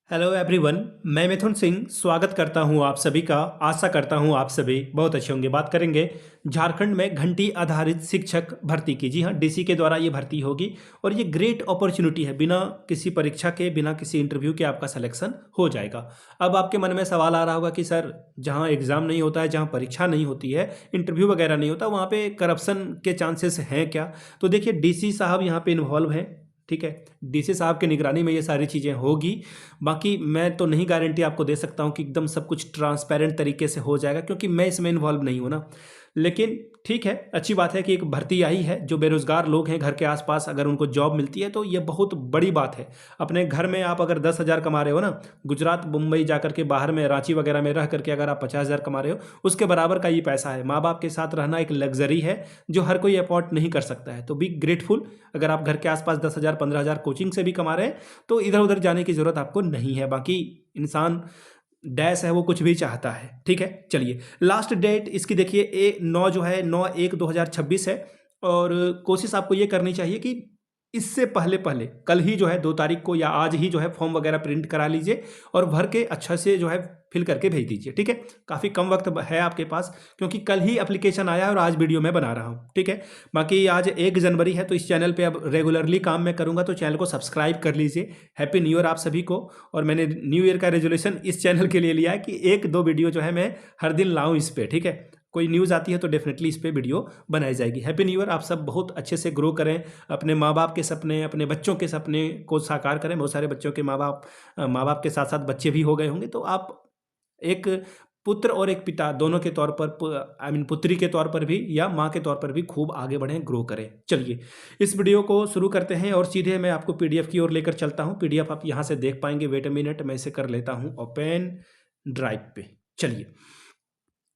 Hello everyone. मैं मिथुन सिंह स्वागत करता हूं आप सभी का। आशा करता हूं आप सभी बहुत अच्छे होंगे। बात करेंगे झारखंड में घंटी आधारित शिक्षक भर्ती की। जी हां, डीसी के द्वारा ये भर्ती होगी और ये ग्रेट अपॉर्चुनिटी है। बिना किसी परीक्षा के, बिना किसी इंटरव्यू के आपका सिलेक्शन हो जाएगा। अब आपके मन में सवाल आ रहा होगा कि सर, जहां एग्ज़ाम नहीं होता है, जहां परीक्षा नहीं होती है, इंटरव्यू वगैरह नहीं होता, वहाँ पे करप्शन के चांसेस हैं क्या? तो देखिए, डीसी साहब यहाँ पे इन्वॉल्व हैं। ठीक है, डीसी साहब की निगरानी में ये सारी चीज़ें होगी। बाकी मैं तो नहीं गारंटी आपको दे सकता हूँ कि एकदम सब कुछ ट्रांसपेरेंट तरीके से हो जाएगा, क्योंकि मैं इसमें इन्वॉल्व नहीं हूँ ना। लेकिन ठीक है, अच्छी बात है कि एक भर्ती आई है। जो बेरोजगार लोग हैं घर के आसपास, अगर उनको जॉब मिलती है तो ये बहुत बड़ी बात है। अपने घर में आप अगर 10,000 कमा रहे हो ना, गुजरात मुंबई जा करके, बाहर में रांची वगैरह में रह करके अगर आप 50,000 कमा रहे हो, उसके बराबर का ये पैसा है। माँ बाप के साथ रहना एक लग्जरी है जो हर कोई अफोर्ड नहीं कर सकता है। तो बी ग्रेटफुल। अगर आप घर के आसपास 10,000 15,000 कोचिंग से भी कमा रहे हैं तो इधर उधर जाने की ज़रूरत आपको नहीं है। बाकी इंसान डैश है, वो कुछ भी चाहता है। ठीक है, चलिए लास्ट डेट इसकी देखिए 9 जो है 9/1/2026 है। और कोशिश आपको ये करनी चाहिए कि इससे पहले पहले कल ही जो है 2 तारीख को या आज ही जो है फॉर्म वगैरह प्रिंट करा लीजिए और भर के अच्छा से जो है फिल करके भेज दीजिए। ठीक है, काफ़ी कम वक्त है आपके पास, क्योंकि कल ही एप्लीकेशन आया है और आज वीडियो मैं बना रहा हूँ। ठीक है, बाकी आज 1 जनवरी है तो इस चैनल पे अब रेगुलरली काम मैं करूँगा, तो चैनल को सब्सक्राइब कर लीजिए। हैप्पी न्यू ईयर आप सभी को। और मैंने न्यू ईयर का रेजोल्यूशन इस चैनल के लिए लिया है कि 1-2 वीडियो जो है मैं हर दिन लाऊं इस पे। ठीक है, कोई न्यूज़ आती है तो डेफिनेटली इस पे वीडियो बनाई जाएगी। Happy new year. आप सब बहुत अच्छे से ग्रो करें, अपने माँ बाप के सपने, अपने बच्चों के सपने को साकार करें। बहुत सारे बच्चों के माँ बाप के साथ साथ बच्चे भी हो गए होंगे, तो आप एक पुत्र और एक पिता दोनों के तौर पर, आई मीन पुत्री के तौर पर भी या माँ के तौर पर भी खूब आगे बढ़ें, ग्रो करें। चलिए इस वीडियो को शुरू करते हैं और सीधे मैं आपको पीडीएफ की ओर लेकर चलता हूँ। पीडीएफ आप यहाँ से देख पाएंगे। वेट अ मिनट, मैं इसे कर लेता हूँ ओपन ड्राइव पे। चलिए,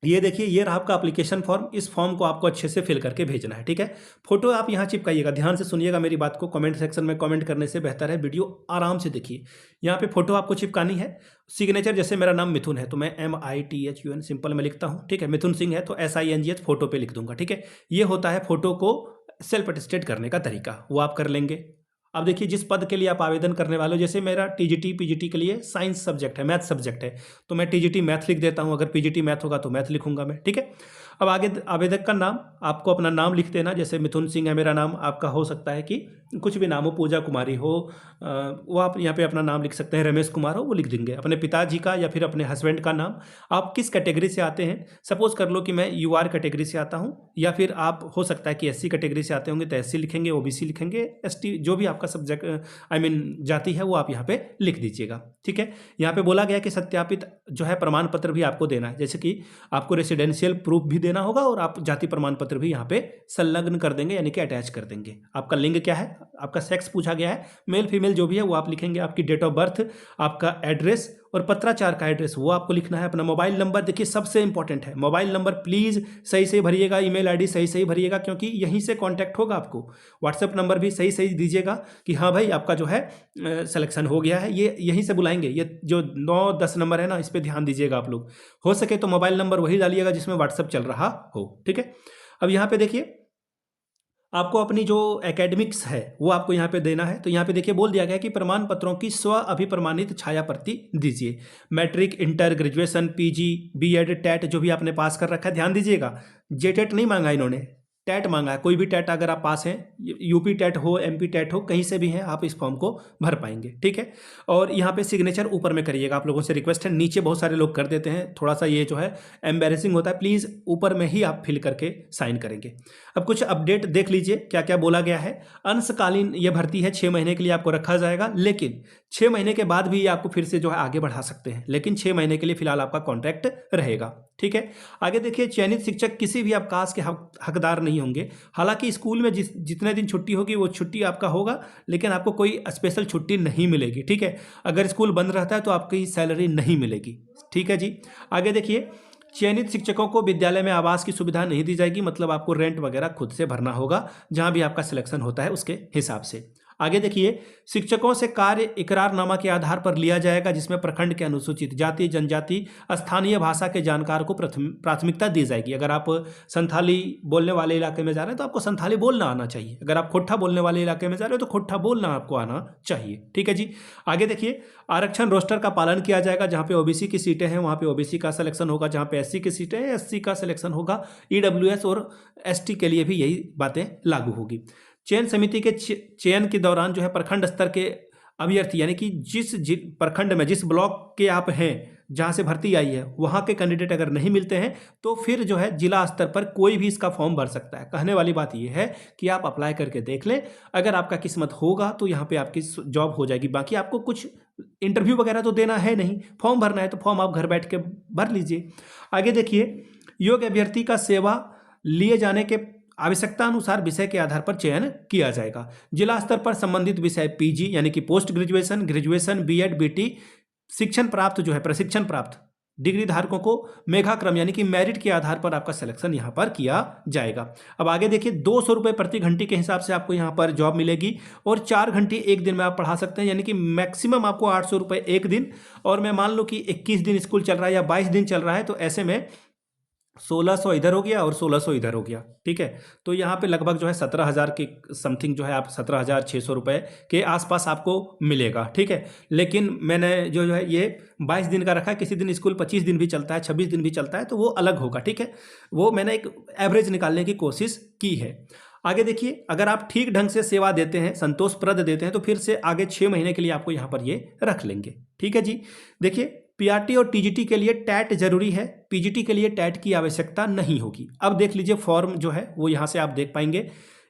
ये देखिए, ये रहा आपका एप्लीकेशन फॉर्म। इस फॉर्म को आपको अच्छे से फिल करके भेजना है। ठीक है, फोटो आप यहाँ चिपकाइएगा। ध्यान से सुनिएगा मेरी बात को। कमेंट सेक्शन में कमेंट करने से बेहतर है वीडियो आराम से देखिए। यहाँ पे फोटो आपको चिपकानी है। सिग्नेचर, जैसे मेरा नाम मिथुन है तो मैं MITHUN सिंपल में लिखता हूँ। ठीक है, मिथुन सिंह है तो SINGH फोटो पे लिख दूंगा। ठीक है, ये होता है फोटो को सेल्फ अटेस्टेड करने का तरीका, वो आप कर लेंगे। अब देखिए, जिस पद के लिए आप आवेदन करने वाले हो, जैसे मेरा टीजीटी पीजीटी के लिए साइंस सब्जेक्ट है, मैथ सब्जेक्ट है, तो मैं टीजीटी मैथ लिख देता हूँ। अगर पीजीटी मैथ होगा तो मैथ लिखूंगा मैं। ठीक है, अब आगे आवेदक का नाम, आपको अपना नाम लिख देना। जैसे मिथुन सिंह है मेरा नाम, आपका हो सकता है कि कुछ भी नाम हो, पूजा कुमारी हो, वो आप यहाँ पे अपना नाम लिख सकते हैं। रमेश कुमार हो, वो लिख देंगे। अपने पिताजी का या फिर अपने हस्बैंड का नाम। आप किस कैटेगरी से आते हैं, सपोज कर लो कि मैं UR कैटेगरी से आता हूँ, या फिर आप हो सकता है कि SC कैटेगरी से आते होंगे तो SC लिखेंगे, OBC लिखेंगे, ST, जो भी आपका सब्जेक्ट आई मीन जाति है वो आप यहाँ पे लिख दीजिएगा। ठीक है, यहाँ पे बोला गया कि सत्यापित जो है प्रमाण पत्र भी आपको देना है। जैसे कि आपको रेसिडेंशियल प्रूफ भी देना होगा और आप जाति प्रमाण पत्र भी यहाँ पे संलग्न कर देंगे, यानी कि अटैच कर देंगे। आपका लिंग क्या है, आपका सेक्स पूछा गया है, मेल फीमेल जो भी है वो आप लिखेंगे। आपकी डेट ऑफ बर्थ, आपका एड्रेस और पत्राचार का एड्रेस वो आपको लिखना है। अपना मोबाइल नंबर, देखिए सबसे इंपॉर्टेंट है मोबाइल नंबर, प्लीज़ सही सही भरिएगा। ईमेल आईडी सही सही भरिएगा, क्योंकि यहीं से कांटेक्ट होगा आपको। व्हाट्सएप नंबर भी सही सही दीजिएगा कि हाँ भाई आपका जो है सिलेक्शन हो गया है। ये यहीं से बुलाएंगे। ये जो 9-10 नंबर है ना, इस पर ध्यान दीजिएगा आप लोग। हो सके तो मोबाइल नंबर वही डालिएगा जिसमें व्हाट्सएप चल रहा हो। ठीक है, अब यहाँ पे देखिए, आपको अपनी जो एकेडमिक्स है वो आपको यहाँ पे देना है। तो यहाँ पे देखिए बोल दिया गया है कि प्रमाण पत्रों की स्व अभिप्रमाणित छाया प्रति दीजिए। Matric, inter, graduation, PG, BEd, TET जो भी आपने पास कर रखा है, ध्यान दीजिएगा। जेटेट नहीं मांगा इन्होंने, टेट मांगा है। कोई भी टेट अगर आप पास हैं, UP टेट हो, MP टेट हो, कहीं से भी हैं, आप इस फॉर्म को भर पाएंगे। ठीक है, और यहाँ पे सिग्नेचर ऊपर में करिएगा। आप लोगों से रिक्वेस्ट है, नीचे बहुत सारे लोग कर देते हैं, थोड़ा सा ये जो है एम्बेरसिंग होता है। प्लीज़ ऊपर में ही आप फिल करके साइन करेंगे। अब कुछ अपडेट देख लीजिए क्या क्या बोला गया है। अंशकालीन ये भर्ती है, 6 महीने के लिए आपको रखा जाएगा, लेकिन 6 महीने के बाद भी ये आपको फिर से जो है आगे बढ़ा सकते हैं, लेकिन 6 महीने के लिए फिलहाल आपका कॉन्ट्रैक्ट रहेगा। ठीक है, आगे देखिए, चयनित शिक्षक किसी भी अवकाश के हकदार नहीं होंगे। हालांकि स्कूल में जितने दिन छुट्टी होगी वो छुट्टी आपका होगा, लेकिन आपको कोई स्पेशल छुट्टी नहीं मिलेगी। ठीक है, अगर स्कूल बंद रहता है तो आपकी सैलरी नहीं मिलेगी। ठीक है जी, आगे देखिए, चयनित शिक्षकों को विद्यालय में आवास की सुविधा नहीं दी जाएगी, मतलब आपको रेंट वगैरह खुद से भरना होगा, जहां भी आपका सिलेक्शन होता है उसके हिसाब से। आगे देखिए, शिक्षकों से कार्य इकरारनामा के आधार पर लिया जाएगा जिसमें प्रखंड के अनुसूचित जाति, जनजाति, स्थानीय भाषा के जानकार को प्राथमिकता दी जाएगी। अगर आप संथाली बोलने वाले इलाके में जा रहे हैं तो आपको संथाली बोलना आना चाहिए। अगर आप खोट्ठा बोलने वाले इलाके में जा रहे हो तो खोट्ठा बोलना आपको आना चाहिए। ठीक है जी। आगे देखिए, आरक्षण रोस्टर का पालन किया जाएगा। जहाँ पे ओबीसी की सीटें हैं वहाँ पे ओबीसी का सिलेक्शन होगा, जहाँ पे एससी की सीटें हैं एससी का सिलेक्शन होगा। ईडब्ल्यूएस और एसटी के लिए भी यही बातें लागू होगी। चयन समिति के चयन के दौरान जो है प्रखंड स्तर के अभ्यर्थी, यानी कि जिस प्रखंड में, जिस ब्लॉक के आप हैं जहाँ से भर्ती आई है, वहाँ के कैंडिडेट अगर नहीं मिलते हैं तो फिर जो है जिला स्तर पर कोई भी इसका फॉर्म भर सकता है। कहने वाली बात यह है कि आप अप्लाई करके देख लें, अगर आपका किस्मत होगा तो यहाँ पे आपकी जॉब हो जाएगी। बाकी आपको कुछ इंटरव्यू वगैरह तो देना है नहीं, फॉर्म भरना है तो फॉर्म आप घर बैठ के भर लीजिए। आगे देखिए, योग्य अभ्यर्थी का सेवा लिए जाने के आवश्यकता अनुसार विषय के आधार पर चयन किया जाएगा। जिला स्तर पर संबंधित विषय पीजी यानी कि post graduation, graduation, BEd, BT शिक्षण प्राप्त जो है, प्रशिक्षण प्राप्त डिग्री धारकों को मेघाक्रम यानी कि मेरिट के आधार पर आपका सिलेक्शन यहाँ पर किया जाएगा। अब आगे देखिए, 200 रुपये प्रति घंटे के हिसाब से आपको यहाँ पर जॉब मिलेगी और 4 घंटे एक दिन में आप पढ़ा सकते हैं, यानी कि मैक्सिमम आपको 800 रुपये एक दिन। और मैं मान लो कि 21 दिन स्कूल चल रहा है या 22 दिन चल रहा है, तो ऐसे में 1600 इधर हो गया और 1600 इधर हो गया। ठीक है, तो यहाँ पे लगभग जो है 17,000 के समथिंग जो है आप 17,600 रुपये के आसपास आपको मिलेगा। ठीक है, लेकिन मैंने जो है ये 22 दिन का रखा है, किसी दिन स्कूल 25 दिन भी चलता है, 26 दिन भी चलता है, तो वो अलग होगा। ठीक है, वो मैंने एक एवरेज निकालने की कोशिश की है। आगे देखिए, अगर आप ठीक ढंग से सेवा देते हैं, संतोषप्रद देते हैं, तो फिर से आगे 6 महीने के लिए आपको यहाँ पर ये रख लेंगे। ठीक है जी। देखिए, पीआरटी और टीजीटी के लिए टैट जरूरी है, पीजीटी के लिए टैट की आवश्यकता नहीं होगी। अब देख लीजिए फॉर्म जो है वो यहाँ से आप देख पाएंगे।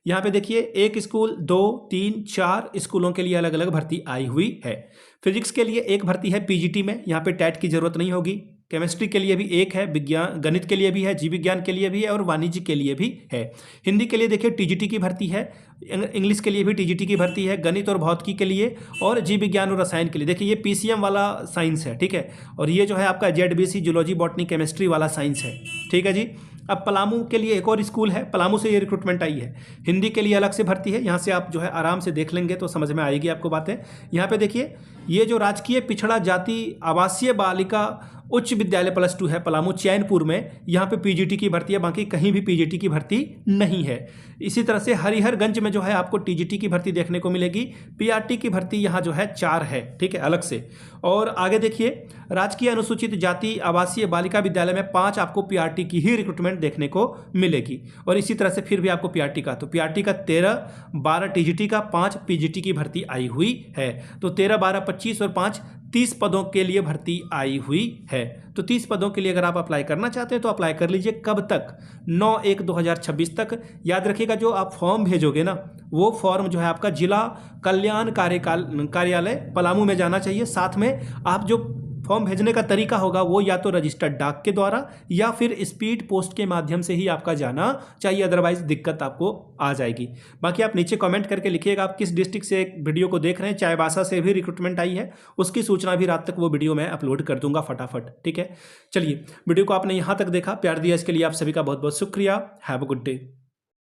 यहाँ पे देखिए, एक स्कूल, 2, 3, 4 स्कूलों के लिए अलग अलग भर्ती आई हुई है। फिजिक्स के लिए एक भर्ती है पीजीटी में, यहाँ पे टैट की जरूरत नहीं होगी। केमिस्ट्री के लिए भी एक है, विज्ञान गणित के लिए भी है, जीव विज्ञान के लिए भी है और वाणिज्य के लिए भी है। हिंदी के लिए देखिए टीजीटी की भर्ती है, इंग्लिश के लिए भी टीजीटी की भर्ती है, गणित और भौतिकी के लिए और जीव विज्ञान और रसायन के लिए। देखिए ये पीसीएम वाला साइंस है। ठीक है, और ये जो है आपका जेडबीसी जूलॉजी बॉटनी केमिस्ट्री वाला साइंस है। ठीक है जी। अब पलामू के लिए एक और स्कूल है, पलामू से ये रिक्रूटमेंट आई है। हिंदी के लिए अलग से भर्ती है, यहाँ से आप जो है आराम से देख लेंगे तो समझ में आएगी आपको बातें। यहाँ पे देखिए, ये जो राजकीय पिछड़ा जाति आवासीय बालिका उच्च विद्यालय +2 है पलामू चैनपुर में, यहाँ पे पीजीटी की भर्ती है, बाकी कहीं भी पीजीटी की भर्ती नहीं है। इसी तरह से हरिहरगंज में जो है आपको टीजीटी की भर्ती देखने को मिलेगी, पीआरटी की भर्ती यहाँ जो है 4 है। ठीक है, अलग से। और आगे देखिए, राजकीय अनुसूचित जाति आवासीय बालिका विद्यालय में 5 आपको पीआरटी की ही रिक्रूटमेंट देखने को मिलेगी। और इसी तरह से फिर भी आपको पीआरटी का, तो पीआरटी का 13, 12 टीजीटी का, 5 पीजीटी की भर्ती आई हुई है। तो 13, 12, 25 और 5 30 पदों के लिए भर्ती आई हुई है। तो 30 पदों के लिए अगर आप अप्लाई करना चाहते हैं तो अप्लाई कर लीजिए। कब तक? 9/1/2026 तक। याद रखिएगा, जो आप फॉर्म भेजोगे ना, वो फॉर्म जो है आपका जिला कल्याण कार्यालय पलामू में जाना चाहिए। साथ में आप जो फॉर्म भेजने का तरीका होगा वो या तो रजिस्टर्ड डाक के द्वारा या फिर स्पीड पोस्ट के माध्यम से ही आपका जाना चाहिए, अदरवाइज दिक्कत आपको आ जाएगी। बाकी आप नीचे कमेंट करके लिखिएगा आप किस डिस्ट्रिक्ट से वीडियो को देख रहे हैं। चाईबासा से भी रिक्रूटमेंट आई है, उसकी सूचना भी रात तक वो वीडियो मैं अपलोड कर दूंगा फटाफट। ठीक है, चलिए, वीडियो को आपने यहाँ तक देखा, प्यार दिया इसके लिए आप सभी का बहुत बहुत शुक्रिया। Have a good day.